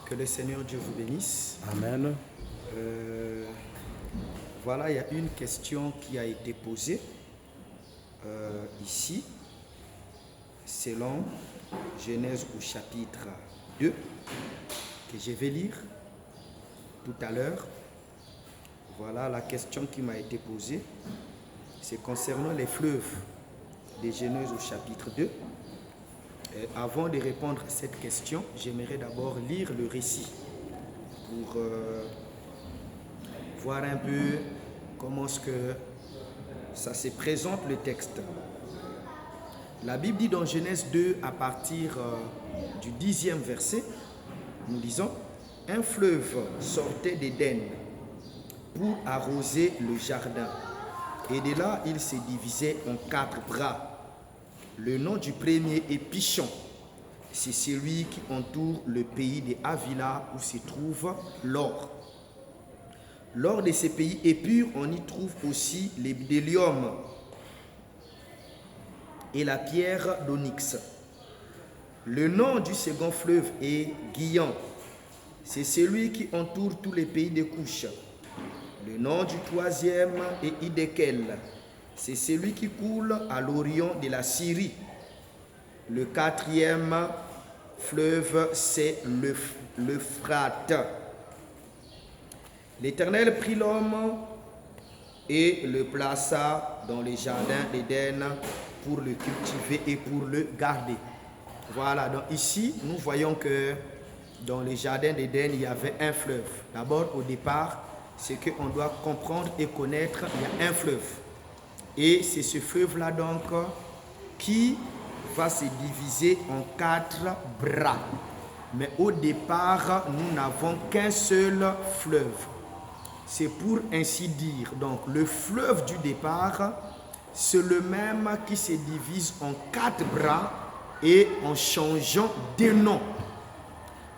Que le Seigneur Dieu vous bénisse. Amen. Voilà, il y a une question qui a été posée ici, selon Genèse au chapitre 2, que je vais lire tout à l'heure. Voilà la question qui m'a été posée. C'est concernant les fleuves de Genèse au chapitre 2. Et avant de répondre à cette question, j'aimerais d'abord lire le récit pour voir un peu comment est-ce que ça se présente le texte. La Bible dit dans Genèse 2 à partir du 10e verset, nous lisons: un fleuve sortait d'Éden pour arroser le jardin, et de là il se divisait en 4 bras. Le nom du premier est Pishon. C'est celui qui entoure le pays de Havila où se trouve l'or. L'or de ces pays est pur, on y trouve aussi les bdellium et la pierre d'onyx. Le nom du second fleuve est Guion. C'est celui qui entoure tous les pays de Couche. Le nom du troisième est Hidekel. C'est celui qui coule à l'orient de la Syrie. Le quatrième fleuve, c'est l'Euphrate. L'Éternel prit l'homme et le plaça dans les jardins d'Éden pour le cultiver et pour le garder. Voilà, donc ici, nous voyons que dans les jardins d'Éden, il y avait un fleuve. D'abord, au départ, ce qu'on doit comprendre et connaître, il y a un fleuve. Et c'est ce fleuve-là donc qui va se diviser en 4 bras. Mais au départ, nous n'avons qu'un seul fleuve. C'est pour ainsi dire. Donc le fleuve du départ, c'est le même qui se divise en 4 bras et en changeant de nom.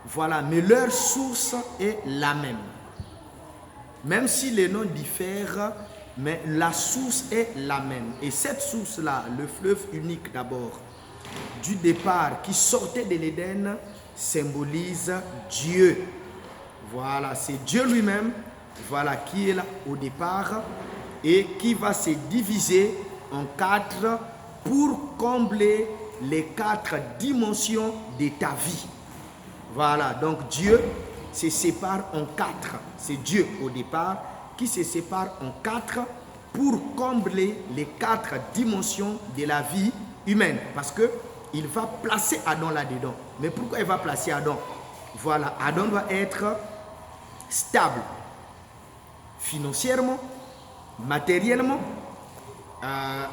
Voilà, mais leur source est la même. Même si les noms diffèrent, mais la source est la même. Et cette source-là, le fleuve unique d'abord, du départ, qui sortait de l'Éden, symbolise Dieu. Voilà, c'est Dieu lui-même, voilà, qui est là au départ et qui va se diviser en 4 pour combler les 4 dimensions de ta vie. Voilà, donc Dieu se sépare en 4. C'est Dieu au départ qui se sépare en 4 pour combler les 4 dimensions de la vie humaine. Parce qu'il va placer Adam là-dedans. Mais pourquoi il va placer Adam? Voilà, Adam doit être stable financièrement, matériellement,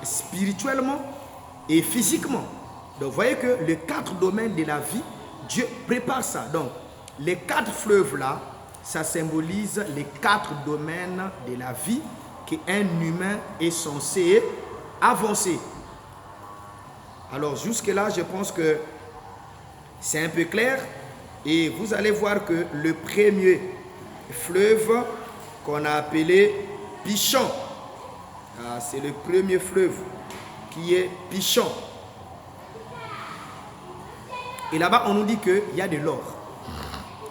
spirituellement et physiquement. Donc vous voyez que les 4 domaines de la vie, Dieu prépare ça. Donc les 4 fleuves là, ça symbolise les 4 domaines de la vie qu'un humain est censé avancer. Alors jusque-là, je pense que c'est un peu clair. Et vous allez voir que le premier fleuve qu'on a appelé Pishon, c'est le premier fleuve qui est Pishon. Et là-bas, on nous dit qu'il y a de l'or.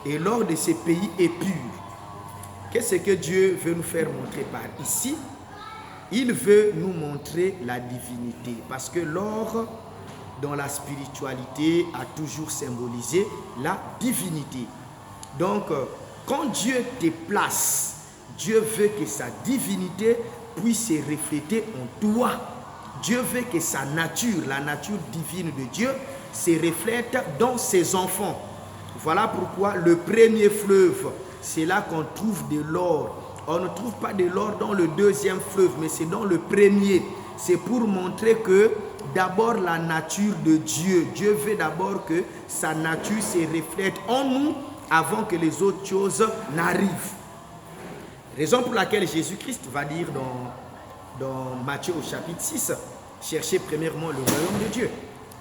Et l'or de ces pays est pur. Qu'est-ce que Dieu veut nous faire montrer par ici? Il veut nous montrer la divinité. Parce que l'or, dans la spiritualité, a toujours symbolisé la divinité. Donc, quand Dieu te place, Dieu veut que sa divinité puisse se refléter en toi. Dieu veut que sa nature, la nature divine de Dieu, se reflète dans ses enfants. Voilà pourquoi le premier fleuve, c'est là qu'on trouve de l'or. On ne trouve pas de l'or dans le deuxième fleuve, mais c'est dans le premier. C'est pour montrer que d'abord la nature de Dieu. Dieu veut d'abord que sa nature se reflète en nous avant que les autres choses n'arrivent. Raison pour laquelle Jésus-Christ va dire dans Matthieu au chapitre 6, cherchez premièrement le royaume de Dieu.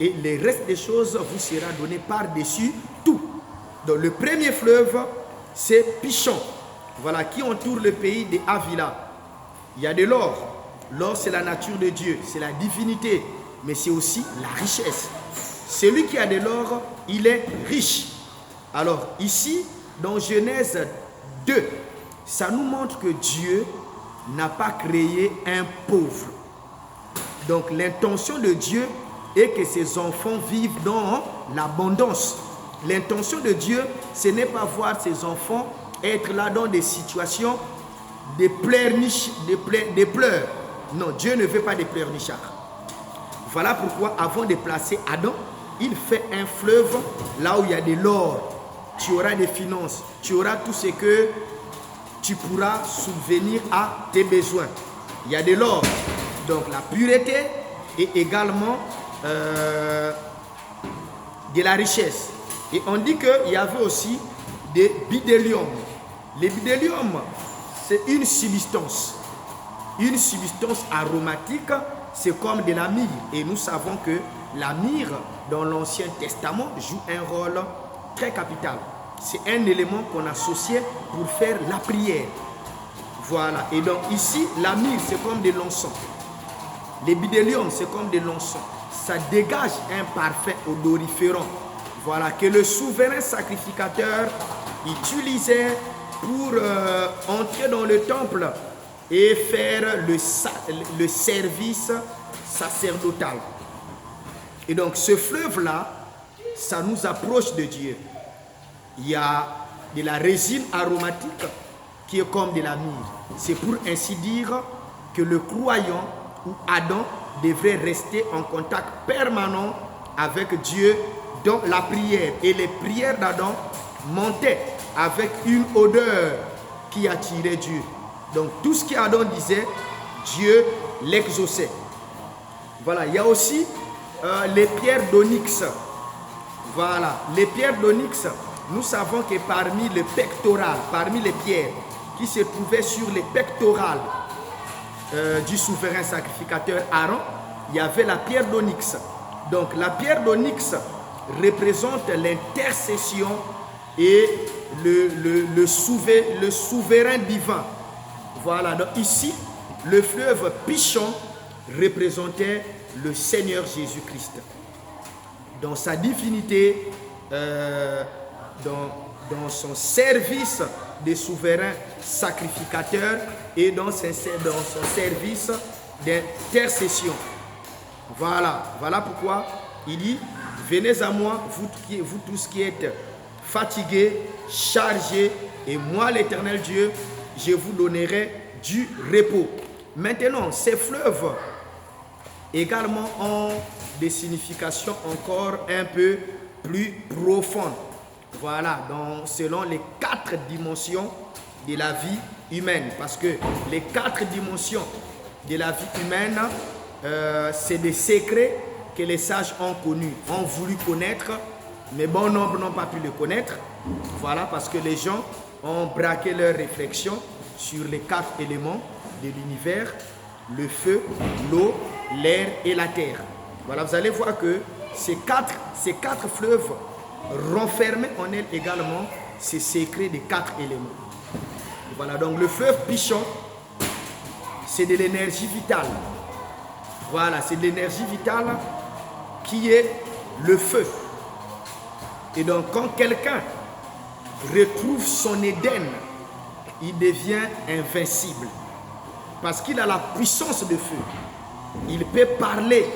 Et le reste des choses vous sera donné par-dessus tout. Donc le premier fleuve, c'est Pishon. Voilà, qui entoure le pays de Havila. Il y a de l'or. L'or, c'est la nature de Dieu, c'est la divinité, mais c'est aussi la richesse. Celui qui a de l'or, il est riche. Alors ici, dans Genèse 2, ça nous montre que Dieu n'a pas créé un pauvre. Donc l'intention de Dieu est que ses enfants vivent dans l'abondance. L'intention de Dieu, ce n'est pas voir ses enfants être là dans des situations de pleurs. Non, Dieu ne veut pas des pleurnichards. Voilà pourquoi avant de placer Adam, il fait un fleuve là où il y a de l'or. Tu auras des finances, tu auras tout ce que tu pourras subvenir à tes besoins. Il y a de l'or, donc la pureté et également de la richesse. Et on dit qu'il y avait aussi des bdellium. Les bdellium, c'est une substance aromatique, c'est comme de la myrrhe. Et nous savons que la myrrhe, dans l'Ancien Testament, joue un rôle très capital. C'est un élément qu'on associait pour faire la prière. Voilà. Et donc ici, la myrrhe, c'est comme de l'encens. Les bdellium, c'est comme de l'encens. Ça dégage un parfum odoriférant. Voilà, que le souverain sacrificateur utilisait pour entrer dans le temple et faire le service sacerdotal. Et donc ce fleuve-là, ça nous approche de Dieu. Il y a de la résine aromatique qui est comme de la myrrhe. C'est pour ainsi dire que le croyant ou Adam devrait rester en contact permanent avec Dieu dans la prière. Et les prières d'Adam montaient avec une odeur qui attirait Dieu. Donc tout ce qu'Adam disait, Dieu l'exauçait. Voilà, il y a aussi les pierres d'onyx. Voilà, les pierres d'onyx, nous savons que parmi les pectorales, parmi les pierres qui se trouvaient sur les pectorales du souverain sacrificateur Aaron, il y avait la pierre d'onyx. Donc la pierre d'onyx représente l'intercession et le souverain divin. Voilà, donc ici, le fleuve Pishon représentait le Seigneur Jésus-Christ. Dans sa divinité, dans son service de souverain sacrificateur et dans son service d'intercession. Voilà pourquoi il dit, venez à moi, vous tous qui êtes fatigués, chargés, et moi l'Éternel Dieu, je vous donnerai du repos. Maintenant, ces fleuves également ont des significations encore un peu plus profondes. Voilà, selon les 4 dimensions de la vie humaine. Parce que les 4 dimensions de la vie humaine, c'est des secrets que les sages ont connus, ont voulu connaître, mais bon nombre n'ont pas pu le connaître. Voilà, parce que les gens ont braqué leurs réflexions sur les 4 éléments de l'univers, le feu, l'eau, l'air et la terre. Voilà, vous allez voir que ces quatre fleuves renfermaient en elles également ces secrets des 4 éléments. Voilà, donc le fleuve Pishon, c'est de l'énergie vitale. Voilà, c'est de l'énergie vitale qui est le feu. Et donc quand quelqu'un retrouve son Éden, il devient invincible. Parce qu'il a la puissance de feu. Il peut parler.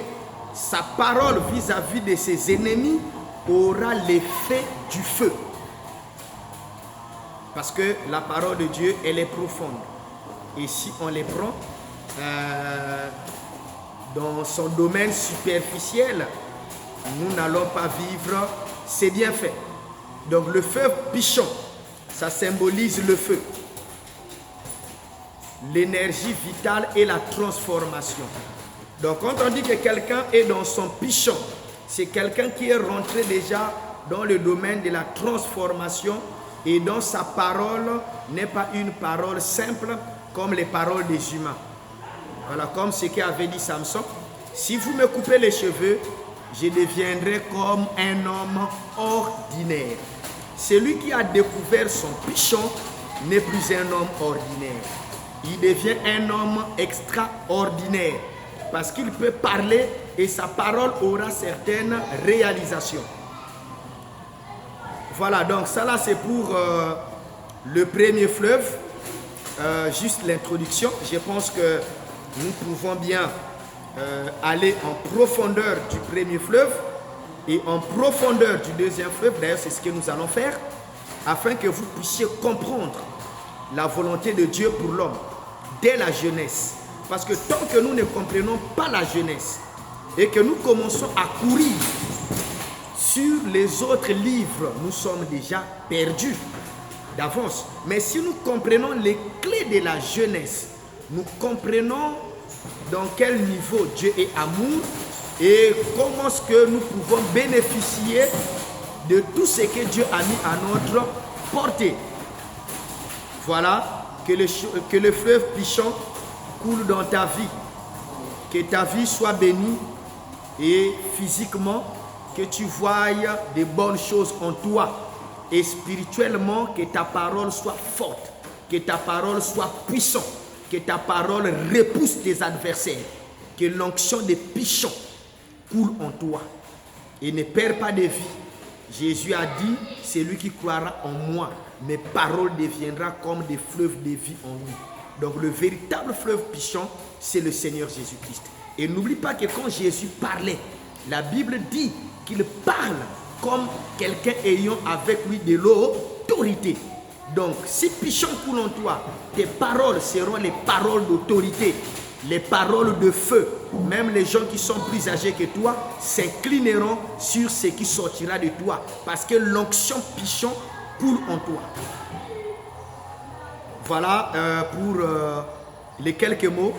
Sa parole vis-à-vis de ses ennemis aura l'effet du feu. Parce que la parole de Dieu, elle est profonde. Et si on les prend dans son domaine superficiel, nous n'allons pas vivre ses bienfaits. Donc le feu Pishon, ça symbolise le feu, l'énergie vitale et la transformation. Donc quand on dit que quelqu'un est dans son Pishon, c'est quelqu'un qui est rentré déjà dans le domaine de la transformation et dont sa parole n'est pas une parole simple comme les paroles des humains. Voilà, comme ce qu'avait dit Samson, si vous me coupez les cheveux, je deviendrai comme un homme ordinaire. Celui qui a découvert son Pishon n'est plus un homme ordinaire. Il devient un homme extraordinaire parce qu'il peut parler et sa parole aura certaines réalisations. Voilà, donc ça là c'est pour le premier fleuve. Juste l'introduction. Je pense que nous pouvons bien aller en profondeur du premier fleuve et en profondeur du deuxième fleuve. D'ailleurs, c'est ce que nous allons faire afin que vous puissiez comprendre la volonté de Dieu pour l'homme dès la jeunesse. Parce que tant que nous ne comprenons pas la jeunesse et que nous commençons à courir sur les autres livres, nous sommes déjà perdus d'avance. Mais si nous comprenons les clés de la jeunesse, nous comprenons dans quel niveau Dieu est amour et comment est-ce que nous pouvons bénéficier de tout ce que Dieu a mis à notre portée. Voilà, que le fleuve Pichon coule dans ta vie, que ta vie soit bénie et physiquement, que tu voies des bonnes choses en toi et spirituellement, que ta parole soit forte, que ta parole soit puissante, que ta parole repousse tes adversaires, que l'onction des Pichons coule en toi et ne perds pas de vie. Jésus a dit, celui qui croira en moi, mes paroles deviendront comme des fleuves de vie en lui. Donc le véritable fleuve Pichon, c'est le Seigneur Jésus-Christ. Et n'oublie pas que quand Jésus parlait, la Bible dit qu'il parle comme quelqu'un ayant avec lui de l'autorité. Donc si Pichon coule en toi, tes paroles seront les paroles d'autorité, les paroles de feu. Même les gens qui sont plus âgés que toi s'inclineront sur ce qui sortira de toi, parce que l'onction Pichon coule en toi. Voilà pour les quelques mots,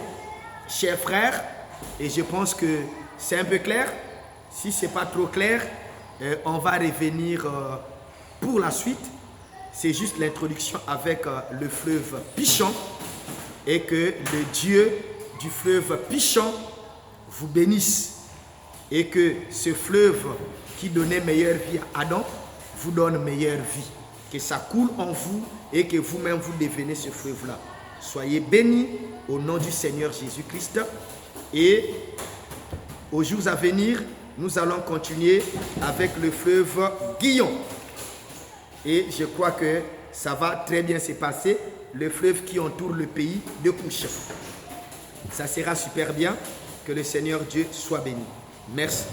chers frères, et je pense que c'est un peu clair. Si ce n'est pas trop clair, on va revenir pour la suite. C'est juste l'introduction avec le fleuve Pichon, et que le Dieu du fleuve Pichon vous bénisse, et que ce fleuve qui donnait meilleure vie à Adam vous donne meilleure vie. Que ça coule en vous et que vous-même vous devenez ce fleuve-là. Soyez bénis au nom du Seigneur Jésus-Christ. Et aux jours à venir, nous allons continuer avec le fleuve Guillon. Et je crois que ça va très bien se passer. Le fleuve qui entoure le pays de Couche. Ça sera super bien. Que le Seigneur Dieu soit béni. Merci.